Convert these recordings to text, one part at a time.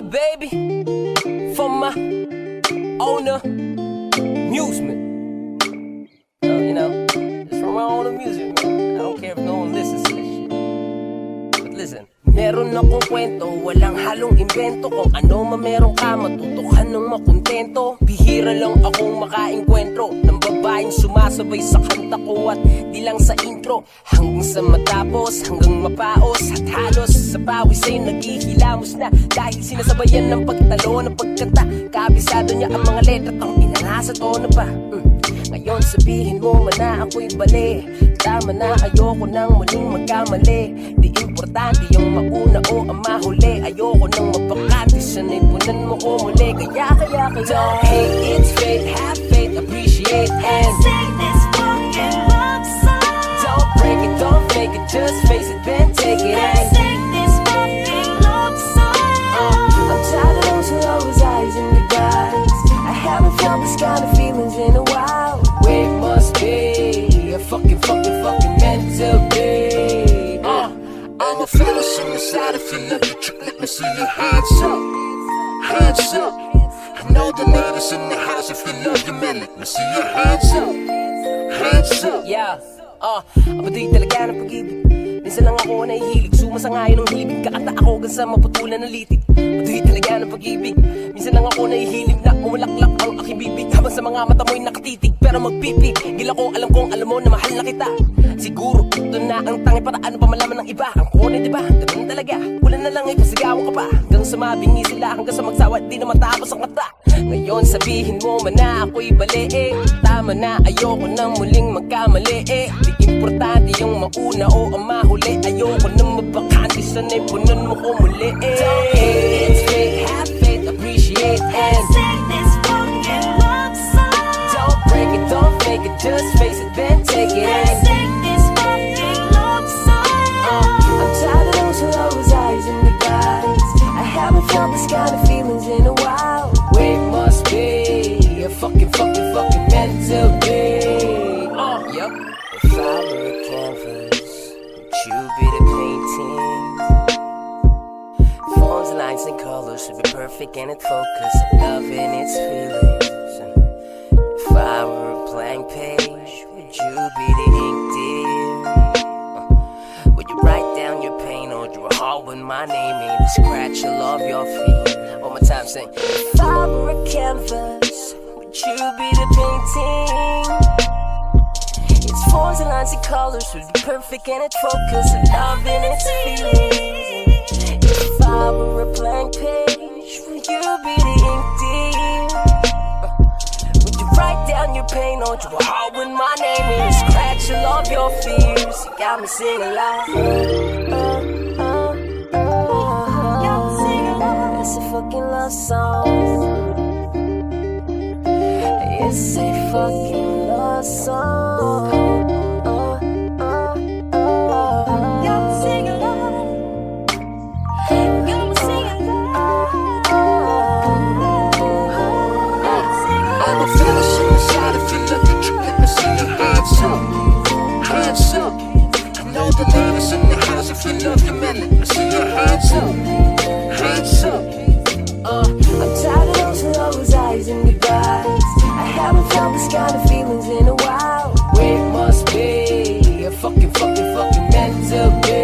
baby, for my own amusement. You know, it's for my own amusement, man. I don't care if no one listens to this shit. But listen, meron akong kwento, walang halong invento. Kung ano man meron ka, matutukan ng makontento. Bihira lang akong makaengkwentro ng babaeng sumasabay sa kanta ko at di lang sa intro. Hanggang sa matapos, hanggang mapaos at halos sa pawis ay naghihilamos na. Dahil sinasabayan ng pagtalo ng pagkanta. Kabisado niya ang mga letra, ang inanasa tono pa. Ngayon sabihin mo man na ako'y bali. Tama na, ayoko nang muling magkamali. Di importante yung mauna o ang mahuli. Ayoko nang mapakati, sanay punan mo ko muli. Kaya don't hate, it's fate, have faith, appreciate and sing this fucking love song. don't break it, don't fake it, just face it, then take it and Sing this fucking love song. I'm tired of those always eyes in the guys. I haven't felt this kind of feelings in a while. It must be a fucking meant to be. I'm a fearless inside. If you let me check, let me see your hands up. Hands up. I know the ladies in the house. If you love your man, let me see your hands up. Hands up. Yeah, abaduy talaga ng pag-ibig. Minsan lang ako nahihilig, sumasangayon ng hibig. Kakanta ako hanggang sa maputulan ng litig. Abaduy talaga ng pag-ibig. Minsan lang ako nahihilig na umulaklak ang aking bibig. Habang sa mga mata mo'y nakatitig, pero magpipig. Gila ko, alam kong alam mo na mahal na kita. Siguro, ito na ang tangi para ano pa malaman ng iba. Ang kone, diba? Ganun talaga. Wala na lang ipasigawan ka pa. Hanggang sa mabingi sila, hanggang sa magsawa, di na matapos ang kata. Ngayon sabihin mo man na ako'y bali eh. Tama na, ayoko nang muling magkamali eh. Di importante yung mauna o ang mahuli. Ayoko nang mapakandi, sanay punan mo ko muli eh. Don't hate, it's fate, have faith, appreciate and Sing this fucking love song. don't break it, don't fake it, just face it, then take it and Sing this fucking love song. I'm tired of those always eyes in the guys. I haven't felt this kind of feelings in a while. It must be a fucking meant to be. Yup. If I were a canvas, would you be the painting? Forms, lines, and colors should be perfect and in focus. Love and its feelings. If I were a blank page, would you be the ink, dear? Would you write down your pain or draw a heart with my name in to scratch all of your feet? One more time, sing. If I were a canvas, would you be the painting? Its forms and lines and colors would be perfect and in focus. Love and its feelings. If I were a blank page, would you be the ink, dear? Would you write down your pain or draw a heart with my name in and scratch all of your fears? You got me singing loud. It's a fucking love song. It's a fucking love song. I'm a fearless inside. If you let me check, let me see your hands up. Hands up. I know the ladies in the house. If you love your man, let me see your hands up. Hands up. I'm tired of those always eyes in the guys. I haven't felt this kind of feelings in a while. It must be a fucking meant to be.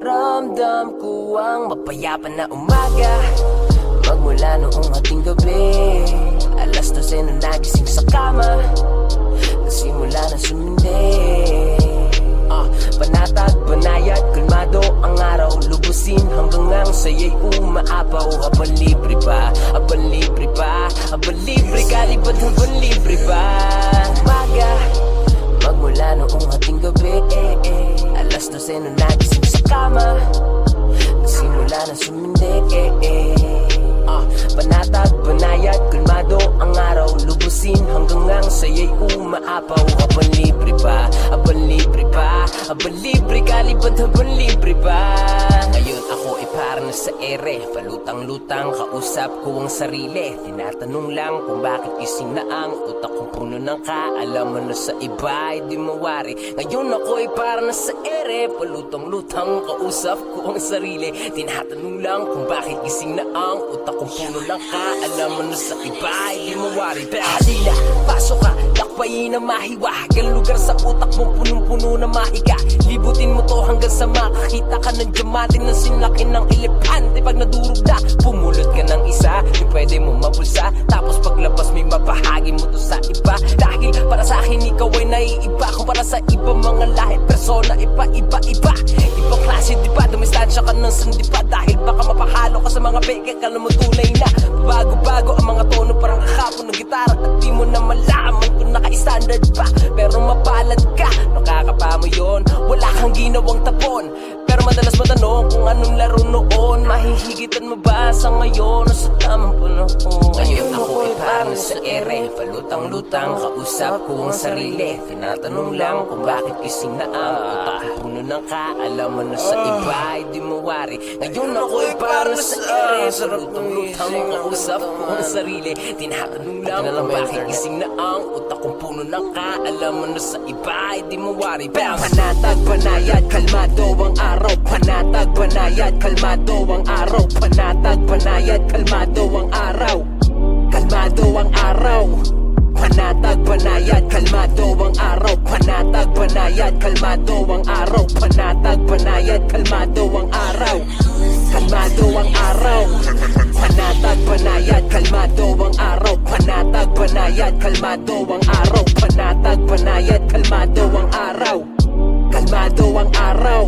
Ramdam ko ang mapayapa na umaga magmula noong ating gabi. Alas 12 na nagising sa kama, nasimula na sumindi. Panatag, banayad, kalmado ang araw, lubusin hanggang ang saya'y umaapaw. Habang libre pa, habang libre pa, habang libre ka, lipat habang libre pa. Umaga magmula noong ating gabi. Alas 12 na nagising sa kama, nasimula na sumindi. Panatag, banayad, kalmado ang araw, lubusin hanggang hanggang ang saya'y umaapaw. Habang libre pa, habang libre pa, habang libre ka, libad habang libre pa. Ngayon ako ay parang nasa ere, palutang-lutang, kausap ko ang sarili. Tinatanong lang kung bakit gising na ang utak kong puno ng kaalaman na sa iba ay di mawari. Ngayon ako ay parang nasa ere, palutang-lutang, kausap ko ang sarili. Tinatanong lang kung bakit gising na ang utak kong puno ng kaalaman na sa iba ay di mawari. Pero halina, pasok ka, lakbayin na mahiwag ang lugar sa utak mo, punong-puno na mahiga. Libutin mo to hanggang sa makakita ka ng diamante na sinlaki ng elepante. Pag nadurog na, pumulot ka ng isa, yung pwede mo mabulsa. Tapos paglabas may mapahagi mo to sa iba. Dahil para sa akin ikaw ay naiiba kumpara sa ibang mga lahi, persona iba-iba-iba. Ibang klase diba, dumistansya ka ng sandipa. Dahil baka mapahalo ka sa mga peke, kala mo tunay na bago-bago ang mga tono, parang kakapon ng gitara. At di mo na malaman kung naka-standard pa, pero mapalad ka, nakakapa mo yun. Wala kang ginawang tapon, pero madalas matanong kung anong laro noon. Mahihigitan mo ba sa ngayon o sa tamang panahon? Ngayon ako ay parang sa ere, palutang-lutang, kausap ko ang sarili. Tinatanong lang kung bakit gising na ang utak ko, puno ng kaalaman na sa iba ay di mawari. Ngayon ako ay parang sa ere, palutang-lutang, kausap ko ang sarili. Tinatanong lang kung bakit gising na ang utak kong puno ng kaalaman na sa iba ay di mawari. Panatag, banayad, kalmado ang araw. Panatag, banayad, kalmado ang araw. Panatag, banayad, kalmado ang araw. Kalmado ang araw. Panatag, banayad, kalmado ang araw. Panatag, banayad, kalmado ang araw. Panatag, banayad, kalmado ang araw. Kalmado ang araw. Panatag, banayad, kalmado ang araw. Panatag, banayad, kalmado ang araw. Panatag, banayad, kalmado ang araw. Kalmado ang araw.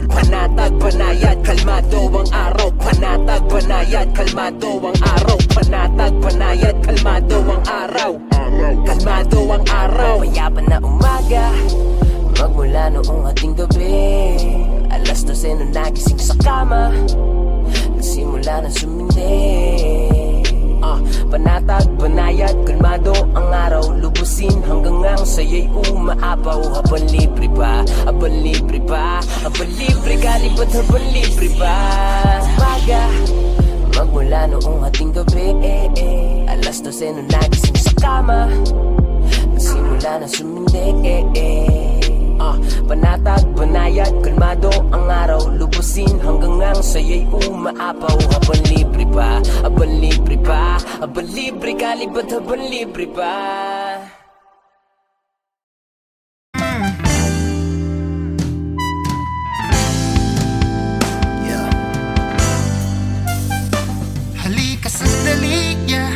Panatag, banayad, kalmado ang araw. Panatag, banayad, kalmado ang araw. Panatag, banayad, kalmado ang araw. Kalmado ang araw. Mayapa na umaga, magmula noong ating gabi. Alas 12 na nagising sa kama, nagsimula na sumindi. Panatag, banayad, kalmado ang araw. Lubusin hanggang ang saya'y umaapaw. Habang libre pa, habang libre pa, habang libre ka, libad habang libre pa. Umaga, magmula noong ating gabi. Alas 12 na nagising sa kama, nagsimula na sumindi. Panatag, banayad, kalmado ang araw. Lubusin hanggang ang saya'y umaapaw. Habang libre pa, habang libre pa, habang libre ka, libad habang libre pa. Halika sandali, yeah.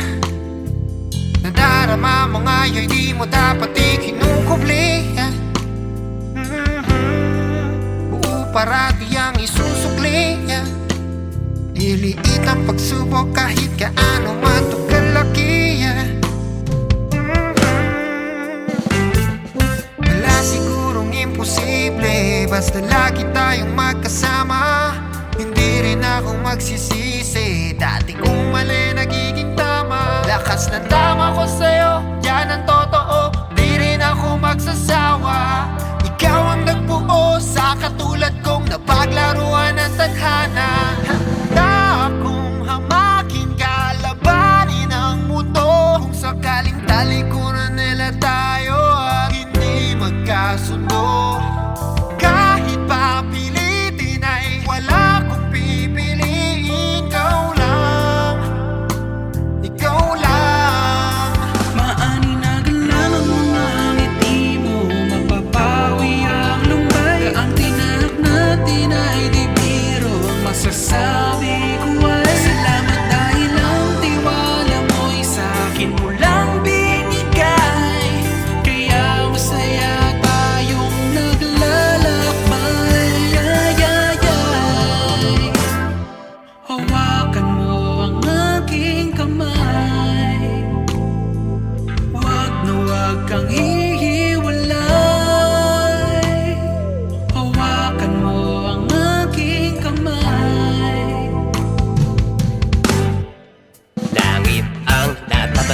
Nadarama mo ngayon, di mo dapat ikinukubli, yeah. Buo parati ang isusukli, yeah. Liliit ang pagsubok kahit kaano man to kalaki, yeah. Wala sigurong imposible, basta lagi tayong magkasama. Hindi rin ako magsisisi, dati kong mali nagiging tama. Lakas ng tama ko sa'yo, yan ang totoo. Di rin ako magsasawa. Ikaw ang nagbuo sa katulad kong napaglaruan ng tadhana. Handa akong hamakin, kalabanin ang mundo. Kung sakaling talikuran nila tayo at hindi magkasundo, kahit papilitin ay wala kong pipiliin. Ikaw lang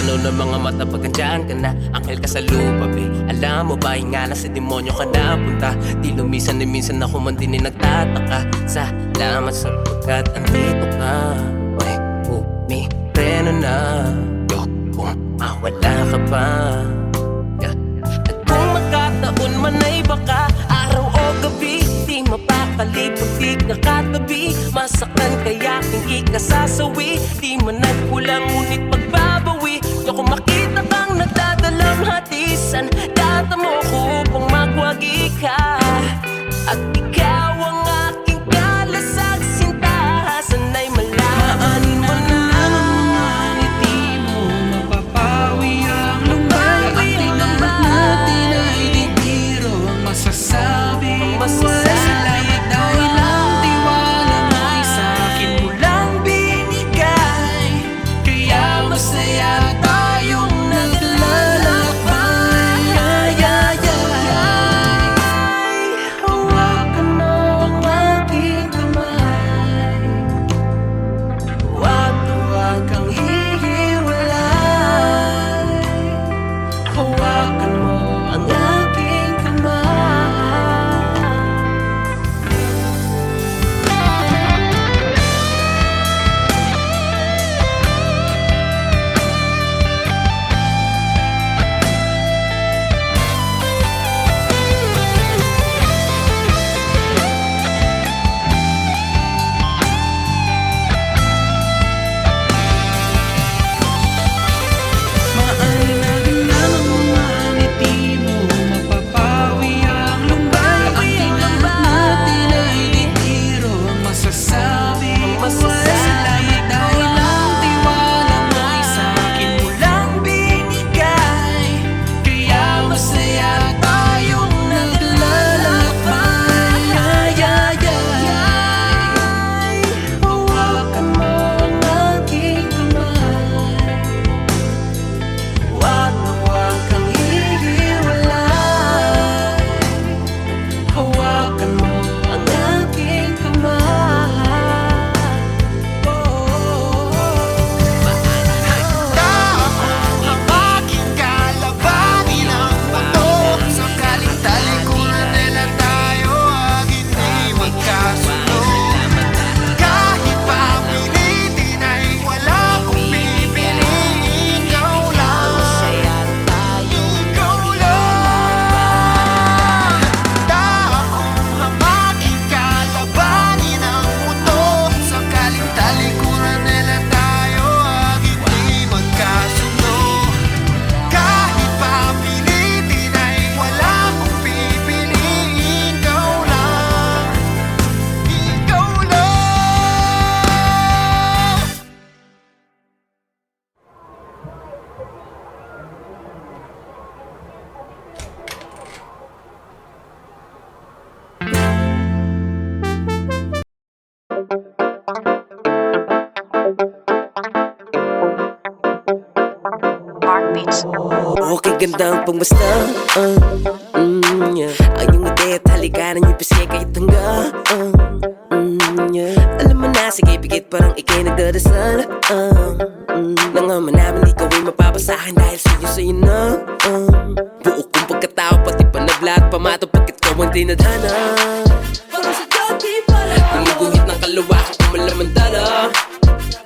Lalo na mga mata pag andyan ka na. Anghel ka sa lupa, be. Alam mo ba, nga na sa demonyo ka napunta. Di lumisan ni minsan ako man din nagtataka. Salamat sapagkat andito ka. May bumipreno na yo, kung mawala ka pa. At kung magkataon man ay baka araw o gabi, di mapakali pag di nakatabi. Masaktan kaya hindi ka sasawi. Di man nagkulang ngunit magbabawi. Di ako makita kang nagdadalang hatisan. Data mo ko upang magwagi ka. At ikaw ang aking kalasag sinta. Sana'y malaman mo na Ngiti mo mapapawi ang lumbay. Ang tinanggap natin ay di biro. Ang masasabi ko ay salamat dahil ang tiwala mo ay sa'kin mo lang binigay. Kaya masaya tayong naglalakbay. Hawakan mo ang aking kamay. Huwag kang hihiwalay. Hawakan mo ang aking kamay. Maaaring naman mga ngiti mo mapapawi ang lumbay. Ang tinanggap natin ay di biro. Ang masasabi ko ay salamat dahil ang tiwala mo ay sa'kin mo lang binigay. Kaya masaya tayong naglalakbay. Hawakan mo ang aking kamay. Huwag kang hihiwalay. Hawakan mo ang aking kamay. Ang aking kalabanin ang bato. Sakaling talikuran nila tayo ay hindi magkasundo. Kahit papilitin ay wala kong pipiliin. Ikaw lang, ikaw lang. Ang aking kalabanin ang muto. Sakaling talikuran nila tayo ay hindi magkasundo. Kahit papilitin ay wala kong pipiliin. Ikaw lang, ikaw lang. Okay, ganda ang pagmasta. Yeah. Ang iyong ideya at halikaran niyo pisay kahit hangga. Yeah. Alam mo na, sige, bigit parang ikay nagdadasal. Nangaman namin ikaw ay mapapasahin dahil sa'yo na. Buo kong pagkatao, pati pa naglahat pamato pagkat ikaw ang dinadhana. Parang sa dati pala gumuguhit ng kalawakan kung malamandala.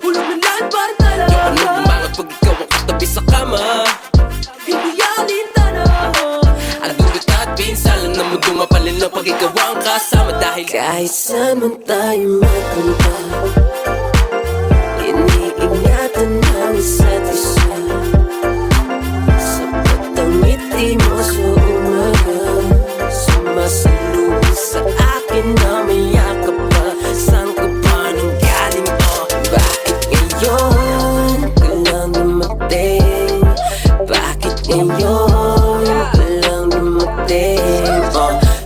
Hulog ng lahat parang tala. Yung ano bumangat pag ikaw ang katabi sa kama. Hindi yanin tana. Ang dulot at pinsalan na mundo mapalin lang pag ikaw ang kasama. Dahil kahit saan man tayo magpunta, iniingatan ng isa't isa. Sapat ang ngiti mo sa umaga, sumasalubong sa akin na may yakap pa. Saan ka ba nang galing? Bakit ngayon ka lang dumating? Bakit ngayon ka lang dumating?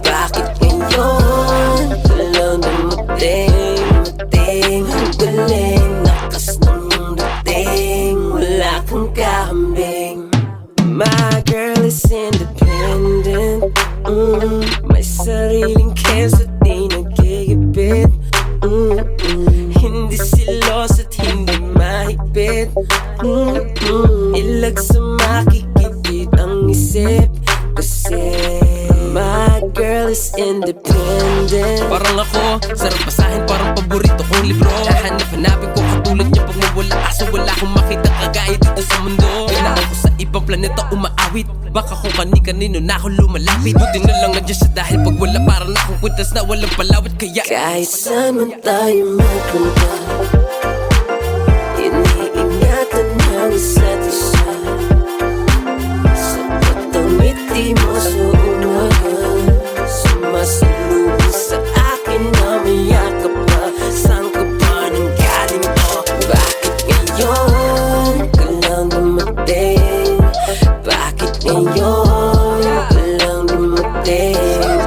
Bakit ngayon ka lang dumating? Ang galing, lakas ng dating. Wala kang kahambing. My girl is independent. May sariling keso, di nagigipit. Hindi silos at hindi mahigpit. mahigpit. Ilag sa makikipid ang isip. Kasi my girl is independent. Parang ako, sarap basahin, parang paborito kong libro. Hahanap-hanapin ko katulad niya pag mawala. Kaso wala akong makita kagaya dito sa mundo. Kailangan ko sa ibang planeta umaawit. Baka kung kani-kanino na ako lumalapit. Buti na lang nandiyan siya dahil pag wala parang akong kwintas na walang palawit. Kaya kahit saan man tayo magpunta, iniingatan ng isa't isa. Sapat ang ngiti mo sa umaga, sumasalubong sa akin na may yakap pa. Saan ka ba nang galing to? Bakit ngayon ka lang dumating? Bakit ngayon ka lang dumating?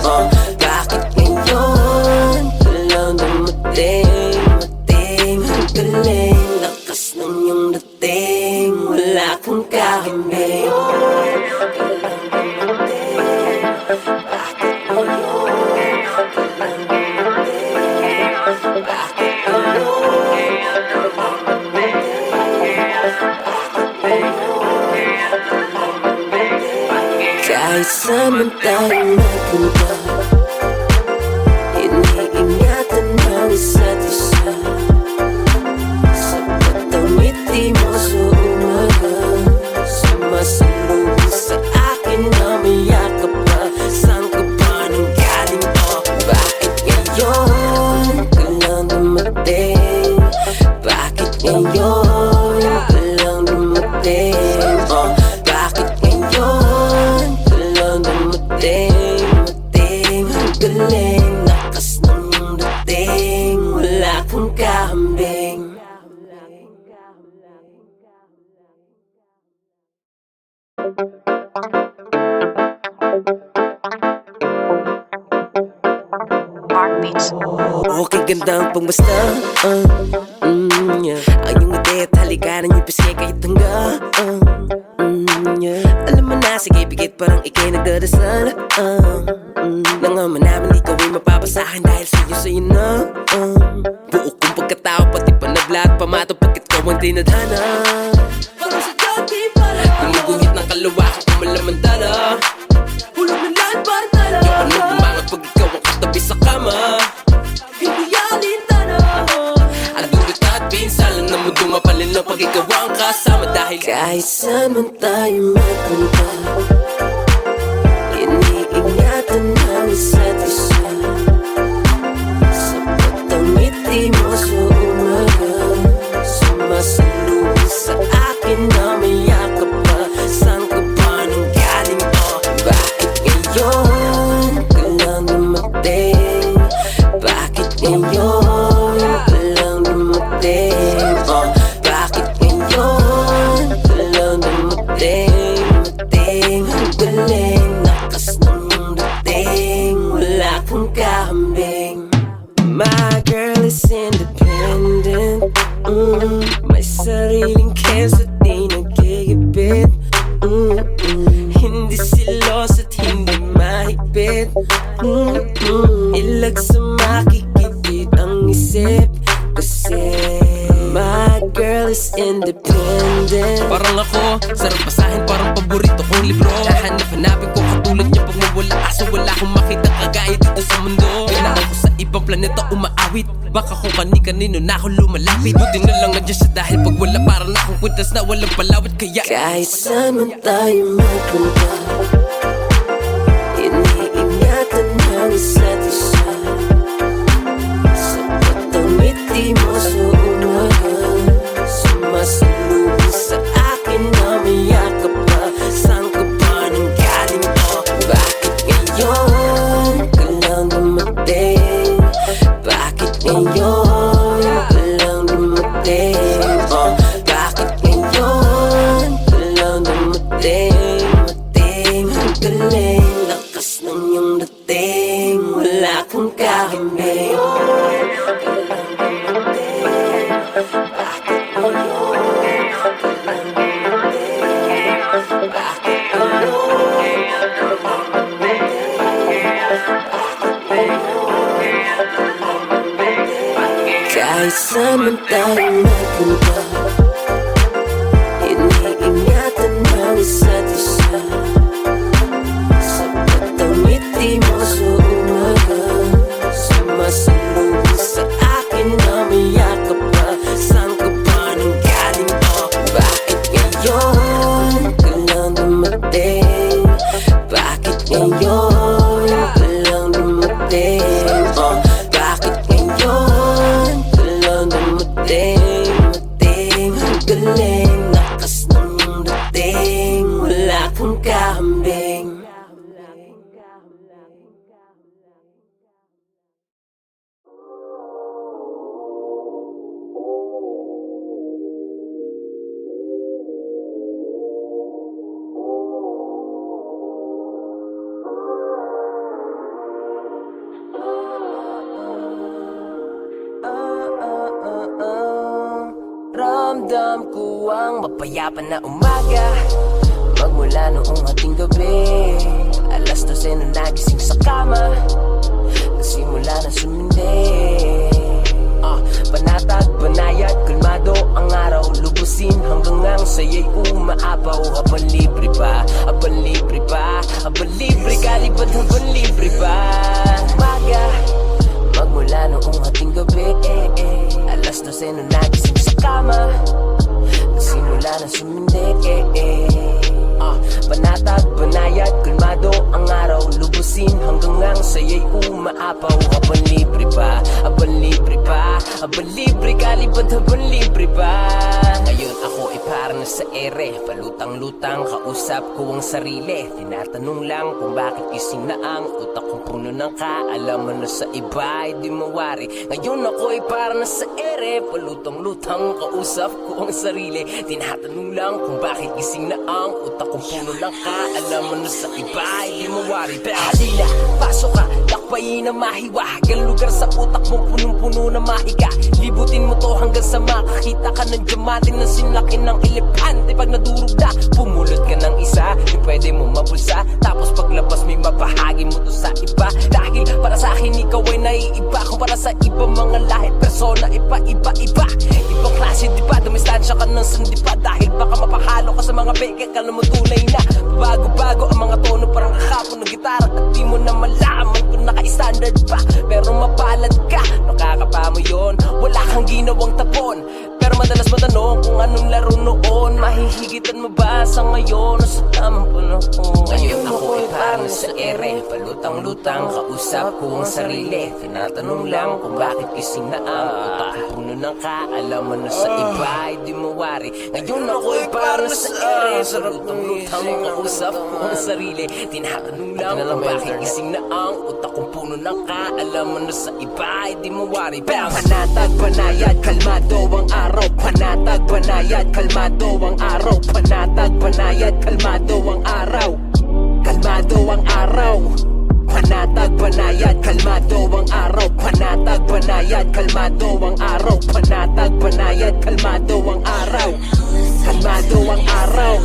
Bakit ngayon ka lang dumating? Mating, ang galing, lakas ng iyong dating. Wala kang kakambing. Ka lang dumating. Bakit ngayon ka lang dumating? Bakit ngayon ka lang dumating? Bakit ngayon ka lang dumating? Kahit saan man tayo magpunta, iniingatan ng isa't isa. Sapat ang ngiti mo sa umaga, sumasalubong sa akin na may yakap pa. Saan ka ba nang galing to? Bakit ngayon ka lang dumating? Bakit ngayon ka lang dumating? Bakit ngayon ka lang dumating? Mating, ang galing, lakas ng iyong dating. Wala kang kahambing. Okay, ganda ang pangmasta. Yeah. Ang iyong ideya at halikaran niyo pisngi kahit hangga. Yeah. Alam mo na, sige, bigit parang ikay nagdadasal. Nangaman namin ikaw ay mapapasahin dahil sa'yo na. Buo kong pagkatao, pati panabla at pamato pagkat ikaw ang dinadhana. Parang sa dati para gumuguhit ng kalawakan kung malamandala. Hulog ng lahat para tala. Yung ano bumangat pag ikaw ang katabi sa kama. Hindi alintana. Ang dugot at pinsalan na mundo mapalin na pag ikaw ang kasama. Dahil kahit saan man tayo magpunta, iniingatan ng isa't isa. Sapat ang ngiti mo sa umaga, sumasalubong sa akin na may yakap pa. Saan ka ba nang galing to? Bakit ngayon ka lang dumating? Bakit ngayon ka lang dumating? Bakit ngayon ka lang dumating? Mating, ang galing, lakas ng iyong dating. Wala kang kahambing. My girl is independent. May sariling keso di nagkikipit. Hindi silos at hindi mahigpit. Ilag sa makikipid ang isip. Kasi my girl is independent. parang ako, sarap basahin, parang paborito kong libro. Hahanap-hanapin ko katulad niya pag mawala. Kaso wala akong makita kagaya dito sa mundo. Kailangan ko sa ibang planeta umaawit. Baka kung kani-kanino na ako lumalapit. Buti na lang nandiyan siya dahil pag wala parang akong kwintas na walang palawit. Kaya kahit saan man tayo magpunta, iniingatan ng isa't isa. Sapat ang ngiti mo sa umaga, sumasalubong sa akin na may yakap pa. Saan ka ba nang galing to? Bakit ngayon ka lang dumating? Bakit ngayon ka lang dumating? Bakit ngayon ka lang dumating? Mating, ang galing, lakas ng iyong dating. Wala kang kahambing. Ka lang dumating. Bakit ngayon ka lang dumating? Bakit ngayon ka lang dumating? Bakit ngayon ka lang dumating? Kahit saan man tayo magpunta, alam ko ang mapayapa na umaga magmula noong ating gabi. Alas 12 na nagising sa kama, nasimula na sumindi. Panatag, banayad, kalmado ang araw, lubusin hanggang ang saya'y umaapaw. Habang libre pa, habang libre pa, habang libre kalibad, habang libre pa. Umaga, magmula noong ating gabi. Alas 12 na nagising sa kama, nasimula na sumindi. Panatag, banayad, kalmado ang araw, lubusin hanggang ang saya'y umaapaw. Habang libre pa, habang libre pa, habang libre kalibad, habang libre pa. Ngayon ako ay parang nasa ere, palutang-lutang, kausap ko ang sarili. Tinatanong lang kung bakit gising na ang utak kong puno ng kaalaman na sa iba ay di mawari. Ngayon ako ay parang nasa ere, palutang-lutang, kausap ko ang sarili. Tinatanong lang kung bakit gising na ang utak kong puno ng kaalaman na sa iba ay di mawari. Pero halina, pasok ka, lakbayin na mahiwagang lugar sa utak mo, punong-puno na mahiga. Libutin mo to hanggang sa makakita ka ng diamante na sinlaki ng elepante. Pag nadurog na, pumulot ka ng isa, di pwede mo mabulsa. Tapos paglabas may mapahagi mo to sa iba. Dahil para sa akin ikaw ay naiiba, kung para sa iba mga lahit, persona, iba-iba-iba. Ibang klase diba, dumistansya ka ng sandipa. Dahil baka mapahalo ka sa mga beke, kala mo tunay na bago-bago ang mga tono, parang kakapon ng gitara. At di mo na malaman kung naka-standard pa, pero mapalad ka, nakakapa mo yun. Wala kang ginawang tapon, pero madalas matanong kung anong laro noon. Mahihigitan mo ba sa ngayon o sa tamang panahon? Ngayon ako ay parang sa ere, palutang-lutang, kausap ko ang sarili. Tinatanong lang kung bakit gising na ang utak ko puno ng kaalaman na sa iba ay di mawari. Ngayon ako ay parang sa ere, palutang-lutang, kausap ko ang sarili. Tinatanong lang kung bakit gising na ang utak kong puno ng kaalaman na sa iba ay di mawari. Panatag, banayad, kalmado ang araw. Panatag, banayad, kalmado ang araw. Panatag, banayad, kalmado ang araw. Kalmado ang araw. Panatag, banayad, kalmado ang araw. Panatag, banayad, kalmado ang araw. Panatag, banayad, kalmado ang araw. Kalmado ang araw.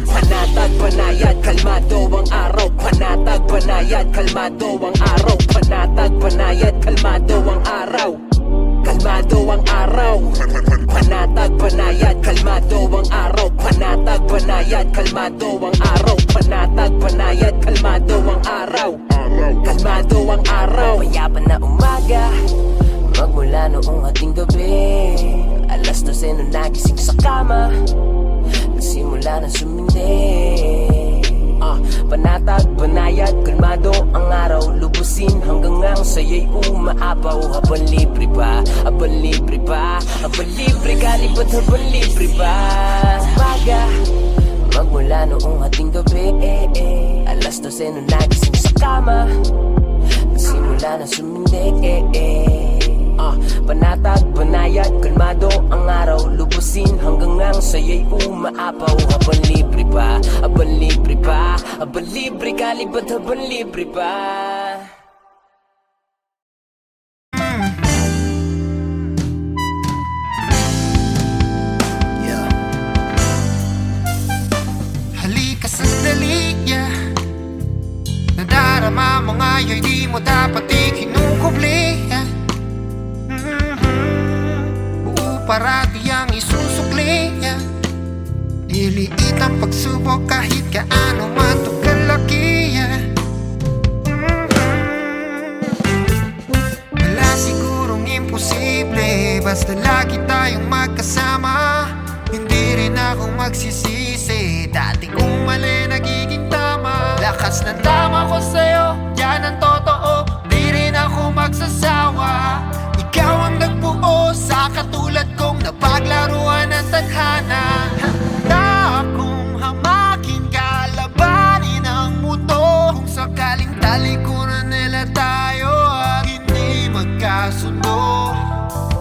Panatag, banayad, kalmado ang araw. Panatag, banayad, kalmado ang araw. Panatag, banayad, kalmado ang araw. Kalmado ang araw. Panatag, banayad, kalmado ang araw. Panatag, banayad, kalmado ang araw. Panatag, banayad, kalmado ang araw. Kalmado ang araw. Payapa na umaga, magmula noong ating gabi. Alas 12 na nagising sa kama, nasimula na sumindi. Panatag, banayad, kalmado ang araw, lubusin hanggang ang saya'y umaapaw. Habang libre pa, habang libre pa, habang libre kalibad, habang libre pa. Umaga, magmula noong ating gabi. Alas 12 na nagising sa kama, nasimula na sumindi. Panatag, banayad, kalmado ang araw, lubusin hanggang ang saya'y umaapaw. Habang libre pa, habang libre pa, habang libre kalibad, habang libre pa. Halika sandali, yeah. Nadarama mo ngayon, di mo dapat ikinukubli, yeah. Buo parati ang isusukli, yeah. Liliit ang pagsubok kahit kaano man to kalaki, yeah. Wala sigurong imposible, basta lagi tayong magkasama. Hindi rin ako magsisisi, dati kong mali nagiging tama. Lakas ng tama ko sa'yo, yan ang totoo. Di rin ako magsasawa. Ikaw ang nagbuo sa katulad kong napaglaruan ng tadhana. Handa akong hamakin, kalabanin ang mundo. Kung sakaling talikuran nila tayo at hindi magkasundo,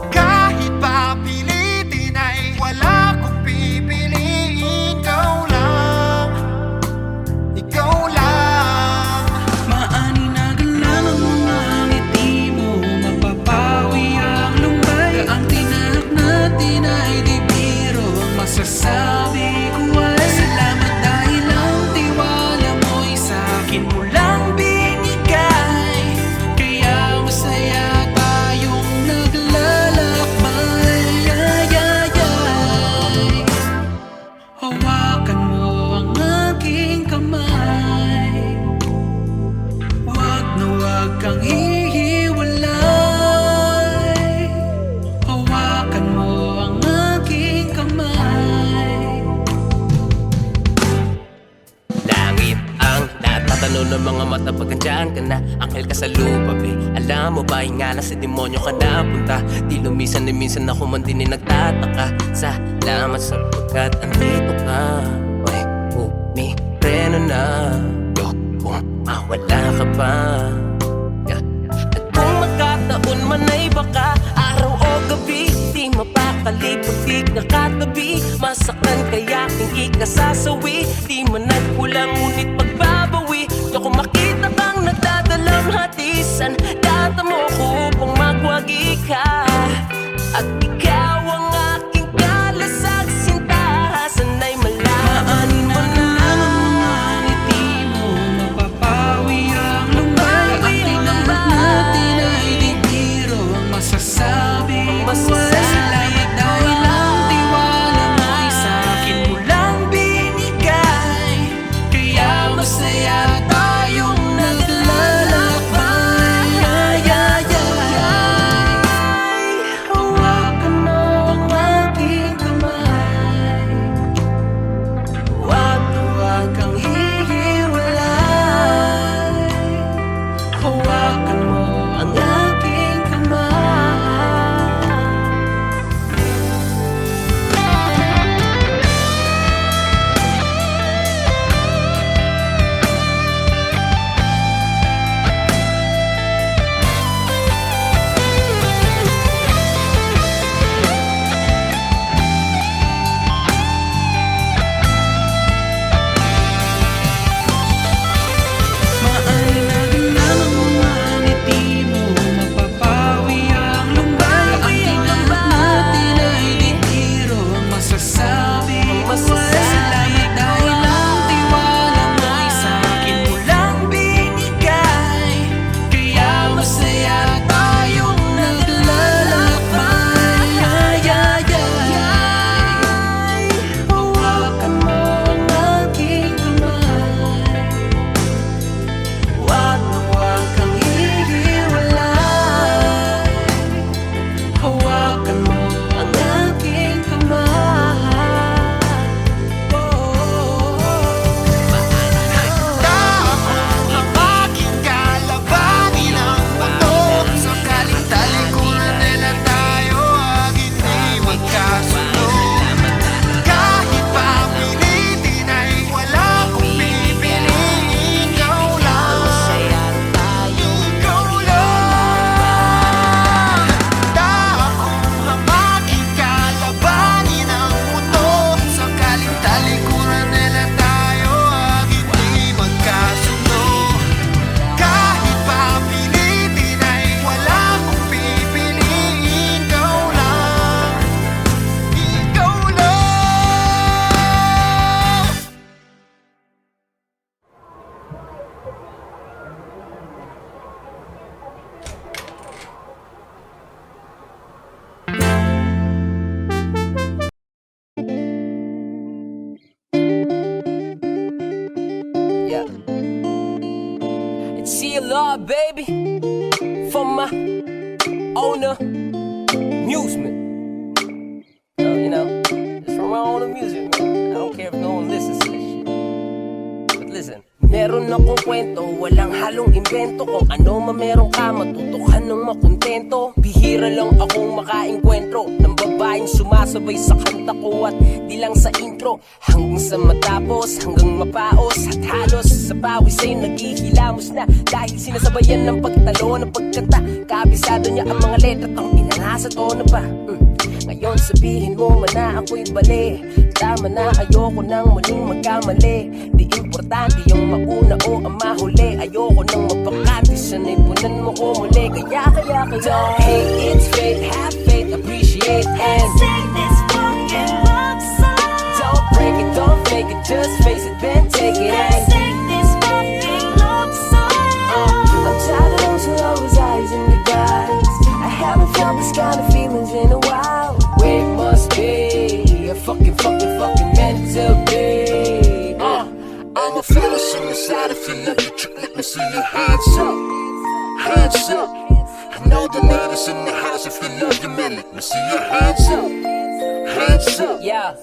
kahit papilitin ay wala kong pipiliin. Ikaw lang ng mga mata pag andyan ka na. Anghel ka sa lupa, be. Alam mo ba, ingala sa demonyo ka napunta. Di lumisan ni minsan ako man din nagtataka. Salamat sapagkat andito ka. Ay, bumipreno na. Yo, kung mawala ka pa. Yeah. At kung magkataon man ay baka araw o gabi, di mapakali, putik na katabi. Masaktan kaya hindi ka sasawi. Di man nagkulang ngunit pagbabawi. Di ako makita kang nagdadalang hatisan. Data mo ko upang magwagi ka. At ikaw ang aking kalasag sinta. Sana'y malaman mo na mga ngiti mo, mapapawi ang lumbay. Ang tinamat natin ay di biro. Ang masasabi ko ay salamat dahil ang tiwala mo ay sa'kin mo lang binigay. Kaya masaya tayong naglalakbay. Hawakan mo ang aking kamay. Huwag kang hihiwalay. Hawakan mo ang aking kamay. Maalinagin lamang mga ngiti mo, mapapawi ang lumbay. Ang tinamat natin ay di biro. Ang masasabi ko ay salamat dahil ang tiwala mo ay sa'kin mo lang binigay. Kaya masaya tayong naglalakbay. Hawakan mo ang aking kamay. Huwag kang hihiwalay. Hawakan mo ang aking kamay. Ang aking kalabanin ang bato. Sakaling talikuran nila tayo ang hindi magkasundo. Kahit papilitin ay wala kong pipiliin. Ikaw lang, ikaw lang. Akong ang aking kalabanin ang mundo. Sakaling talikuran nila tayo ang hindi magkasundo. Kahit papilitin ay wala kong pipiliin. Ikaw lang, ikaw lang. Yeah. It's CLR, baby. For my own amusement. You know, it's from my own amusement, man. I don't care if no one listens to this shit. But listen, meron akong kwento, walang halong invento. Kung ano man meron ka, matuto ka ng makontento. Bihira lang akong makaengkwentro ng babaeng sumasabay sa kanta ko. At di lang sa intro, hanggang sa matapos, hanggang mapaos. At halos sa pawis ay naghihilamos na. Dahil sinasabayan ng pagtalo ng pagkanta. Kabisado niya ang mga letra, ang inanasa tono pa. Ngayon sabihin mo man na ako'y bali. Tama na, ayoko nang muling magkamali. Di importante yung mauna o ang mahuli. Ayoko nang mapakante, sanay punan mo ko muli. Kaya don't hate, it's fate. Have faith, appreciate and Sing this fucking love song. don't break it, don't fake it. Just face it, then take it and Sing this fucking love song. I'm tired of those who always eyes in the guys. I haven't felt this kind of feelings in a while. It must be a fucking mental day. I'm a fella inside if you love it, let me see your hands up. Hands up. I know the ladies in the house if you love your man, let me see your hands up. Hands up. Yeah,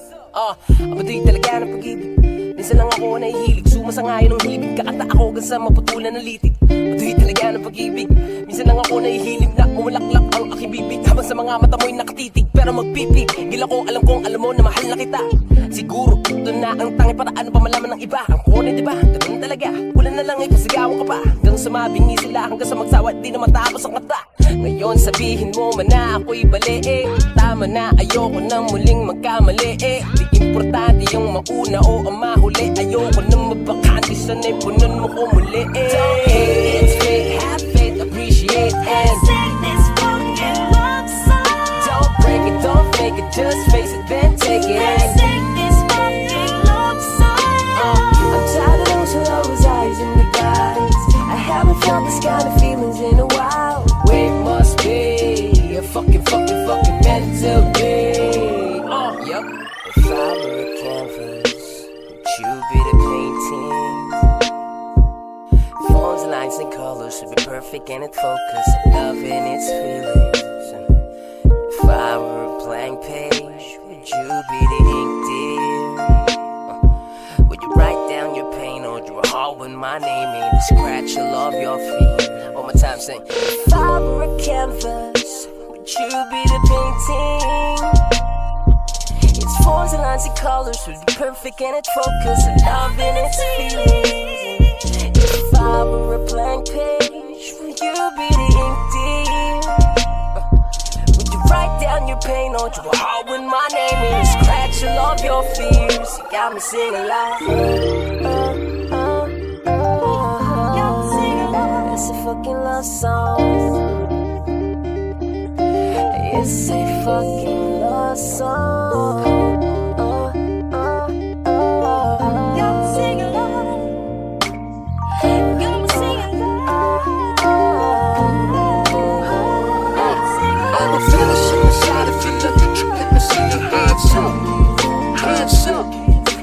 mabuti talaga ng pag-ibig. Minsan lang ako nahihilig, sumasangayon ng hibig. Kakanta ako hanggang sa maputulan ng litig. Matuloy talaga ng pag-ibig. Minsan lang ako nahihilig na umulaklak ang aking bibig, habang sa mga mata mo'y nakatitig. Pero magpipig, gila ko alam kong alam mo na mahal na kita. Siguro ito na ang tangi para ano pa malaman ng iba. Ang kone diba, ganun talaga. Wala na lang ipasigawan ka pa, hanggang sa mabingi sila, hanggang sa magsawa di na matapos ang kata. Ngayon sabihin mo man na ako'y bali tama na, ayoko nang muling magkamali Di importante yung mauna o ang mahuli. Ayoko nang mabakante, sanay punon mo ko muli Don't hate, it's fake, have faith, appreciate and Sing this fucking love song. don't break it, don't fake it, just face it, then take it Sing this fucking love song. I'm tired of those eyes in the guys. I haven't felt this kind of feelings in a while. Wait, must be a fucking mental day. Yup. If I were a canvas, would you be the painting? Forms, lines, and colors would be perfect and it's focused. Love and its feelings. If I were a blank page, would you be the ink, dear? Would you write down your pain or draw a heart with my name in it? Scratch all of your feet. One more time, sing. If I were a canvas, would you be the painting? Its forms and lines and colors would be perfect and it's focused. Love and its feelings. If I were a blank page, would you be the ink, dear? Would you write down your pain or draw a heart with my name in it? Scratch all of your fears. You got me singing loud. It's a fucking love song. It's a fucking love song. Sing along. Come sing along. I'm a feeling suicide if you look at you and see your hands up. Hands up.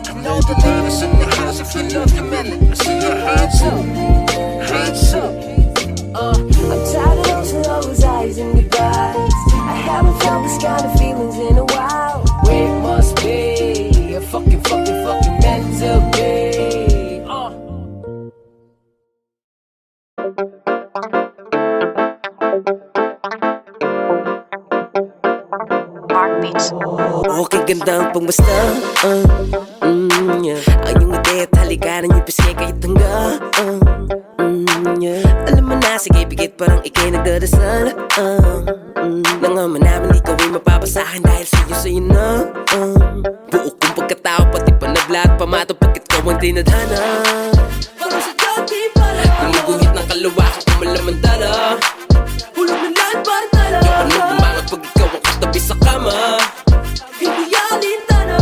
I know the line is in your house if you love your melon. I see your hands up. Hands up. I'm tired of those eyes in the guys. I haven't felt this kind of feelings in a while. Wait, must be a fucking mental day. Okay, ganda ang pangmasta yeah. Ang iyong ideya at halikaran niyo pisngay kahit hangga yeah. Alam mo na, sige, bigit parang ikay nagdadasal Nangaman namin ikaw ay mapapasahan dahil sa'yo na Buo kong pagkatao, pati pa nablat Pamato pagkat ko ang dinadhana Parang sa dati pala Gumuguhit ng kalawakan kung malamandala Hulog ng lahat parang tala Yung anong bumangot pag ikaw ang katabi sa kama Hindi alintana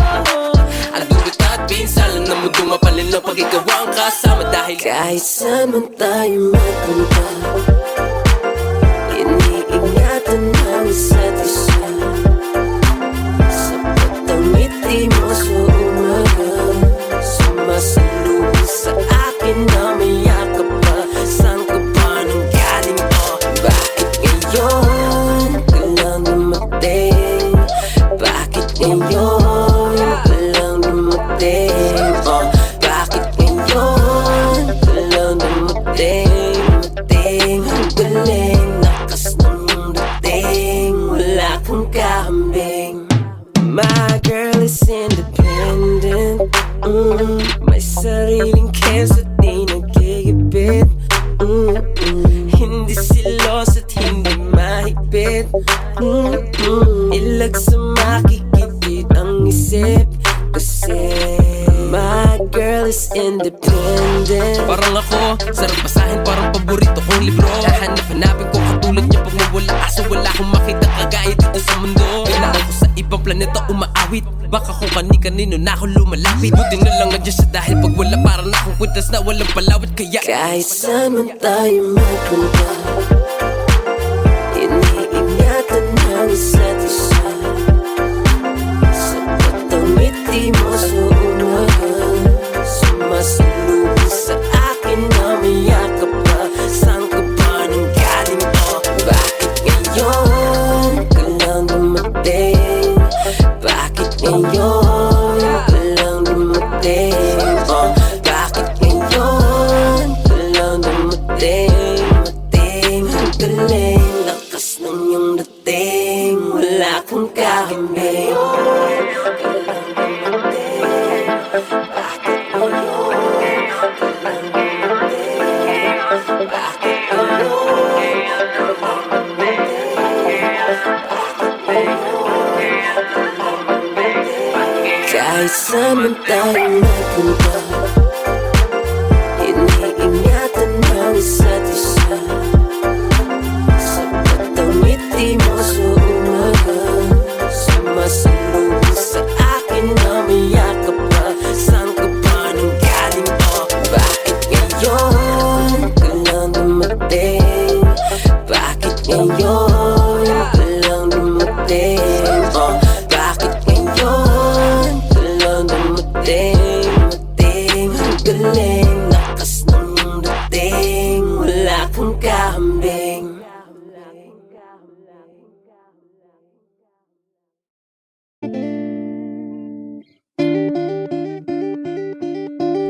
Ang dugot at pinsalan na mundo mapalin na pag ikaw ang kasama Dahil kahit saan man tayo magpunta Iniingatan ng isa't isa Sapat ang ngiti mo sa umaga Sumasalubong sa akin na may yakap pa Saan ka ba nang galing o? Bakit ngayon ka lang dumating? Bakit ngayon ka lang dumating? Oh, bakit ngayon ka lang dumating? Mating ang galing, lakas ng dating Wala kang kahambing My girl is independent May sariling keso di nagigipit Hindi silos at hindi mahigpit Ilag sa makikitid ang isip Kasi my girl is independent Parang ako, sarap basahin parang paborito kong libro Hahanap-hanapin ko katulad niya pag mawala Kaso wala akong makita kagaya dito sa mundo Kailangan ko sa ibang planeta umaawit Baka kung kani-kanino na ako lumalapit Buti na lang nandiyan siya dahil pag wala parang akong kwintas na walang palawit Kaya kahit saan man tayo magpunta Iniingatan ng isa't isa Sapat ang ngiti mo sa umaga Sumasalubong sa akin na may yakap pa Saan ka ba nang galing o? Bakit ngayon ka lang dumating? Bakit ngayon ka lang dumating? Saan tayo magpunta? Iniingatan ng isa't isa. Sapat ang ngiti mo sa umaga. Sumasalubong sa akin na may yakap pa. Saan ka ba nang galing o? Bakit ngayon ka lang dumating? Bakit ngayon ka lang dumating? Bakit ngayon ka lang dumating? Galing, lakas ng iyong dating. Wala kang kahambing.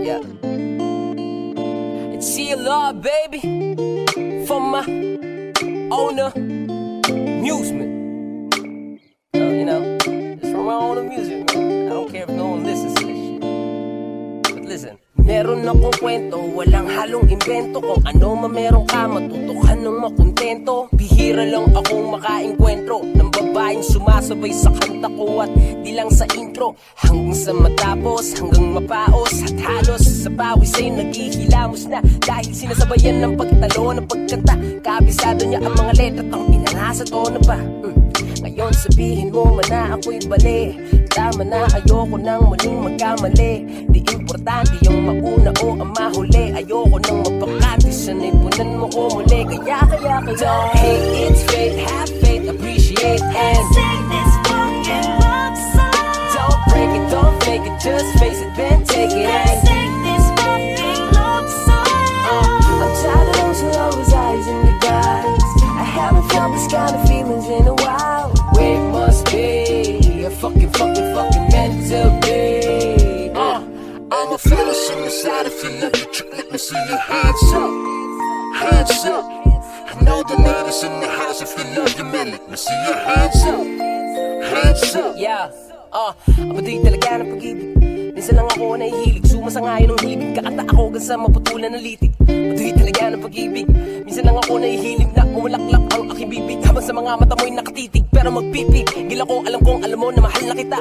Yeah. It's CLR, baby, for my own amusement. You know, it's from my own amusement, man. I don't care if no one listens to this shit. But listen. Meron akong kwento, walang halong invento. Kung ano man meron ka, matutukan ng makontento. Bihira lang akong makaengkwentro ng babaeng sumasabay sa kanta ko at di lang sa intro. Hanggang sa matapos, hanggang mapaos. At halos sa pawis ay naghihilamos na. Dahil sinasabayan ng pagtalo ng pagkanta. Kabisado niya ang mga letra, ang inanasa tono pa. Ngayon sabihin mo man na ako'y bali. Tama na, ayoko nang muling magkamali. Di importante yung mauna o ang mahuli. Ayoko nang mapakati, sanay punan mo ko muli. Kaya don't hate, it's fate, have faith, appreciate and Sing this fucking love song. don't break it, don't fake it, just face it, then take it and Sing this fucking love song. I'm tired of those always eyes in the guys. I haven't felt this kind of feelings in a while. It must be a fucking meant to be. I'm a feeling some inside if you look at you, let me see your hands up. Hands up. I know the ladies in the house if you love your man, let me see your hands up. Hands up. Yeah, abuti talaga ng pag-ibig. Minsan lang ako nahihilig, sumasangayon ng hibig. Kakanta ako hanggang sa maputulan ng litig. Abuti talaga ng pag-ibig. Minsan lang ako nahihilig na umulaklak ang aking bibig. Habang sa mga mata mo'y nakatitig, pero magpipigil ako, alam kong alam mo na mahal na kita.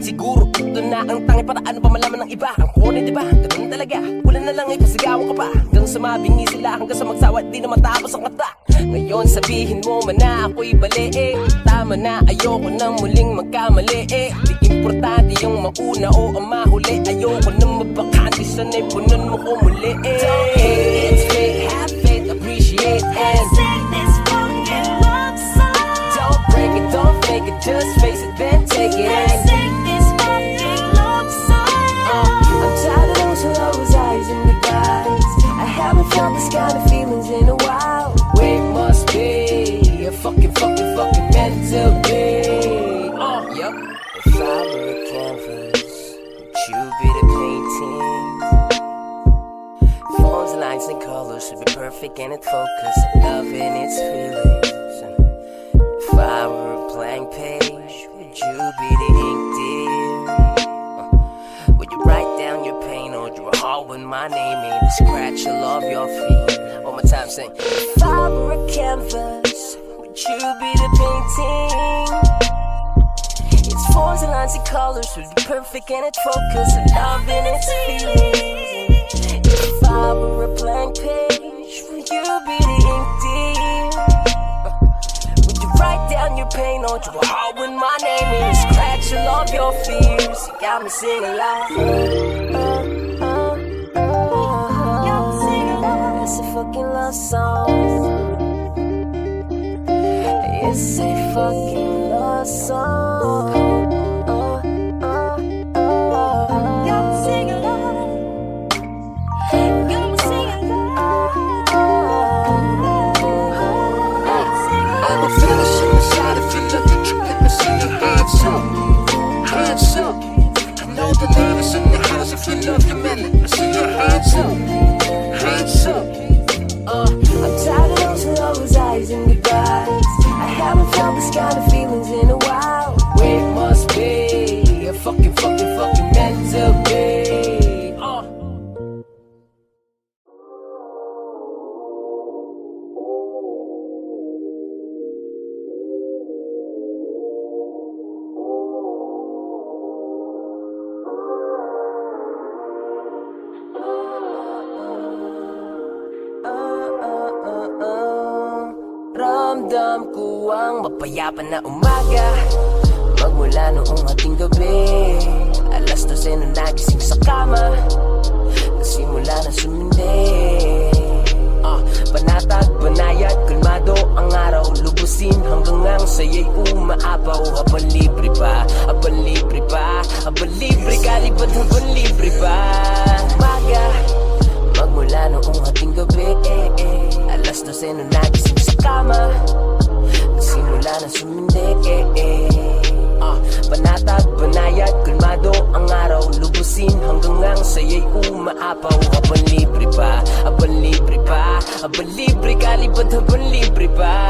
Siguro ito na ang tangi para ano pa malaman ng iba. Ang kone diba, ganun talaga. Wala na lang ipasigawan ka pa. Hanggang sa mabingi sila, hanggang sa magsawa di na matapos ang kata. Ngayon sabihin mo man na ako'y bali eh. Tama na, ayoko nang muling magkamali eh. Di importante yung mauna o ang mahuli. Ayoko nang mapakandi, sanay punan mo ko muli eh. Don't hate, It's fate, have faith, appreciate and Sing this fucking love song. don't break it, don't fake it, just face it, then take it and Sing this fucking love song. I'm tired of those always eyes in the guys. I haven't felt this kind of feelings in a while. It must be a fucking meant to be. Yep. If I were a canvas, would you be the painting? Forms, lines, and colors should be perfect and in focus. Love and its feelings. If I were a blank page, would you be the ink, dear? Would you write down your pain or draw a heart with my name in the scratch all of your feet? One more time, sing. If I were a canvas, would you be the painting? Its forms and lines and colors would be perfect and in focus. Love and its feelings. If I were a blank page, would you be the ink, dear? Would you write down your pain or draw a heart with my name in and scratch all of your fears? You got me singing loud. It's a fucking love song. It's a fucking love song. I'm a feeling some inside if you look at you, let me see your hands up. Hands up. I know the ladies in the house if you love your man, let me see your hands up. Hands up. I'm tired of those always eyes in the guys. I haven't felt this kind of feelings in a while. It must be a fucking meant to be. ramdam ko ang mapayapa na umaga. Magmula noong ating gabi, alas 12 na nagising sa kama. Nasimula na sumindi. Panatag, banayad, kalmado ang araw. Lubusin hanggang ang saya'y umaapaw. Habang libre pa, habang libre pa, habang libre ka, libad habang libre pa. Umaga, magmula noong ating gabi, alas 12 na nagising sa kama. Nasimula na sumindi. Panatag, banayad, kalmado ang araw. Lubusin hanggang ang saya'y umaapaw. Habang libre pa, habang libre pa, habang libre ka, libad habang libre pa.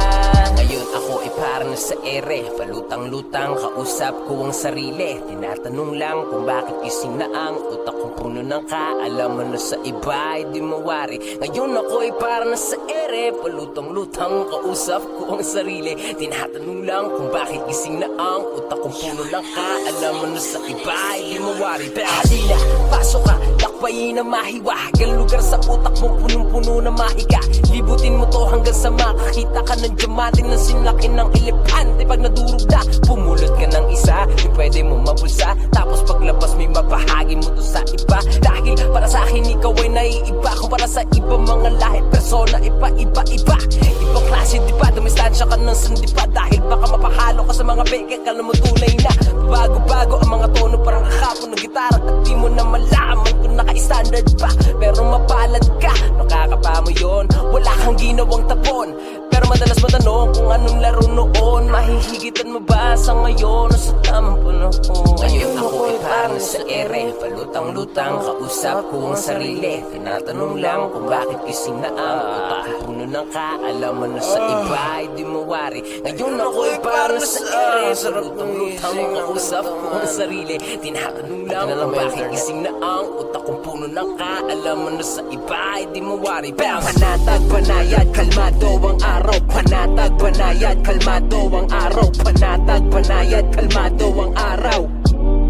Ngayon ako ay parang nasa ere, palutang-lutang, kausap ko ang sarili. Tinatanong lang kung bakit gising na ang utak kong puno ng kaalaman na sa iba ay di mawari. Ngayon ako ay parang nasa ere, palutang-lutang, kausap ko ang sarili. Tinatanong lang kung bakit gising na ang utak kong puno ng kaalaman na sa iba ay di mawari. Pero halina, pasok ka, lakbayin na mahiwa. Ang lugar sa utak mo punong-puno na mahiga. Libutin mo to hanggang sa makakita ka ng diamante na sinlaki ng elepante. Pag nadurog na, pumulot ka ng isa, di pwede mo mabulsa. Tapos paglabas may mapahagi mo to sa iba. Dahil para sa akin ikaw ay naiiba. Kung para sa iba mga lahit, persona, iba-iba-iba. Ibang klase di ba, dumistansya ka ng sandipa. Dahil baka mapahalo ka sa mga beke, kala mo tunay na bago-bago ang mga tono, parang kakapon ng gitara. At di mo na malaman kung naka-standard pa. Pero mapalad ka, nakakapa mo yun. Wala kang ginawang tapon, pero madalas matanong kung anong laro noon. Mahihigitan mo ba sa ngayon o sa tamang panahon? Ngayon ako ay parang sa ere, palutang-lutang, kausap ko ang sarili. Tinatanong lang kung bakit gising na ang utak ko puno ng kaalaman na sa iba ay di mawari. Ngayon ako ay parang sa ere, palutang-lutang, kausap ko ang sarili. Tinatanong lang kung bakit gising na ang utak kong puno ng kaalaman na sa iba ay di mawari. Panatag, banayad, kalmado ang araw. Panatag, banayad, kalmado ang araw. Panatag, banayad, kalmado ang araw.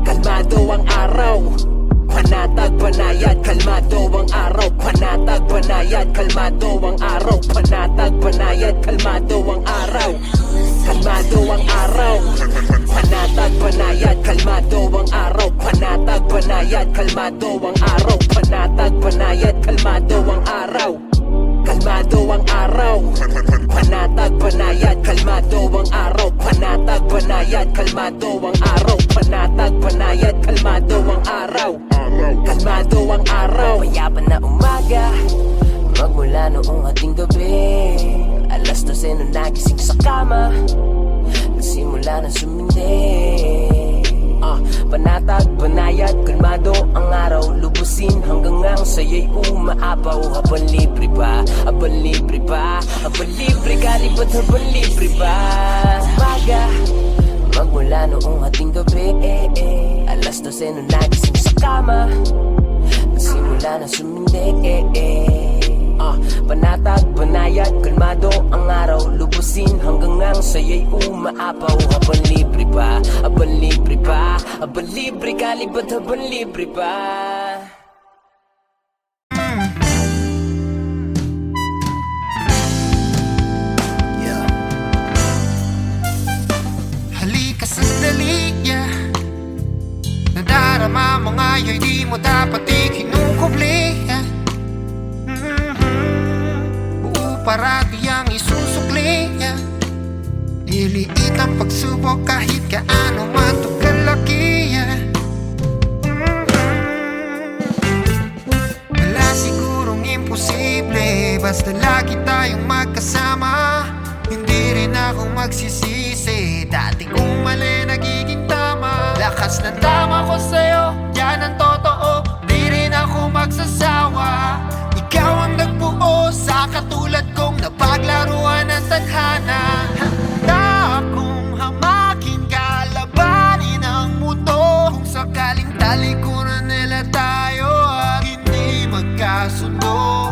Kalmado ang araw. Panatag, banayad, kalmado ang araw. Panatag, banayad, kalmado ang araw. Panatag, banayad, kalmado ang araw. Kalmado ang araw. Panatag, banayad, kalmado ang araw. Panatag, banayad, kalmado ang araw. Panatag, banayad, kalmado ang araw. Kalmado ang araw. Panatag, banayad, kalmado ang araw. Panatag, banayad, kalmado ang araw. Panatag, banayad, kalmado ang araw. Kalmado ang araw. Mayapan na umaga, magmula noong ating gabi. Alas 12 na nagising sa kama. Nagsimula na sumindi. Panatag, banayad, kalmado ang araw. Lubusin hanggang ang saya'y umaapaw. Habang libre pa, habang libre pa, habang libre ka, libad habang libre pa. Umaga, magmula noong ating gabi. Alas 12 na nagising sa kama. Nagsimula na sumindi. Panatag, banayad, kalmado ang araw. Lubusin hanggang ang saya'y umaapaw. Habang libre pa, habang libre pa, habang libre ka, libad habang libre pa. Halika sandali, nadarama mo ngayon, di mo dapat ikinukubli. Parati ang isusukli. Liliit ang pagsubok kahit kaano man ito kalaki. Wala sigurong imposible, basta lagi tayong magkasama. Hindi rin ako magsisisi, dati kong mali nagiging tama. Lakas ng tama ko sa'yo, yan ang totoo. Di rin ako magsasawa. Ikaw ang nagbuo sa katulad kong napaglaruan ng tadhana. Handa akong hamakin, kalabanin ang mundo. Kung sakaling talikuran nila tayo at hindi magkasundo,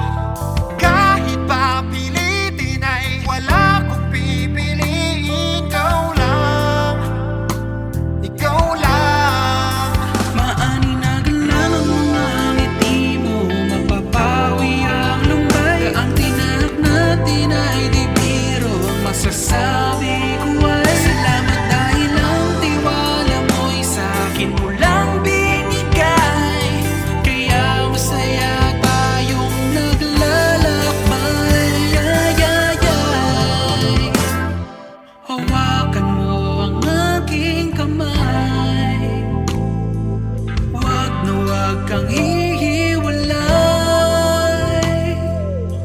kahit papilitin ay wala kong pipiliin. Ikaw lang, ikaw lang. Huwag kang hihiwalay,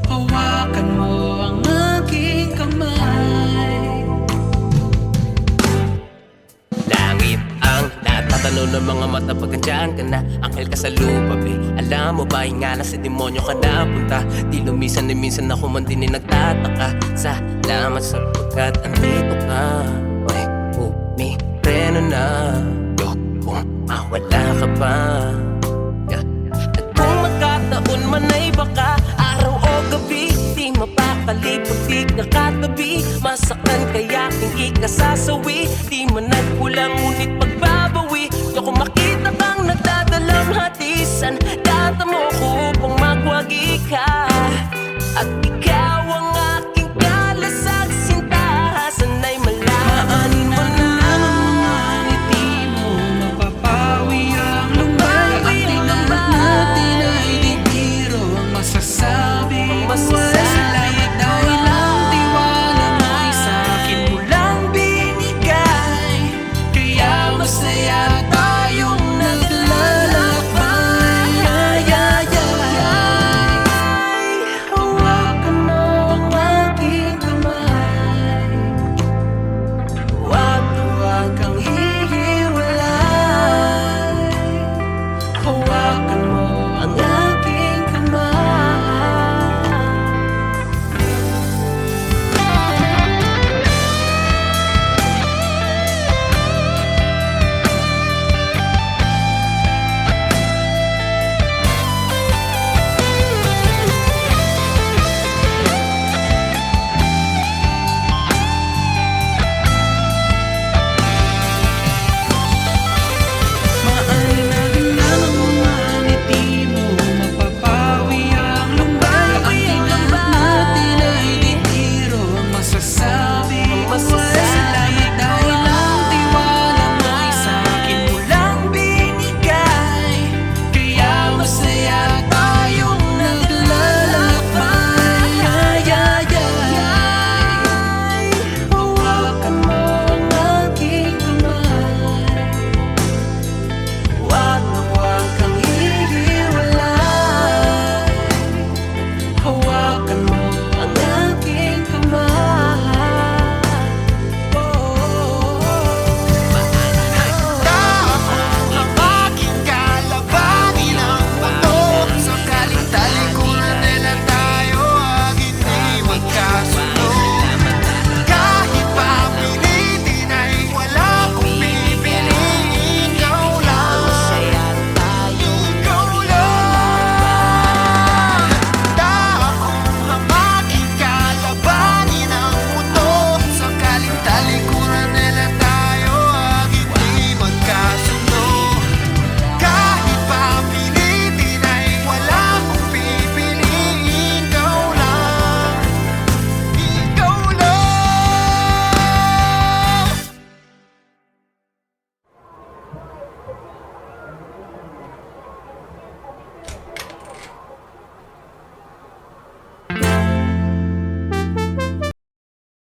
hawakan mo ang aking kamay. Langit ang natatanong ng mga mata pag andyan ka na. Anghel ka sa lupa, be. Alam mo ba, ingala sa demonyo ka napunta. Di lumisan ni minsan ako man din nagtataka. Salamat sapagkat andito ka. May bumipreno na yo, kung mawala ka pa. At kung magkataon man ay baka araw o gabi, di mapakali pag di nakatabi. Masaktan kaya aking ikasasawi, di man nagkulang ngunit pagbabawi. Di ako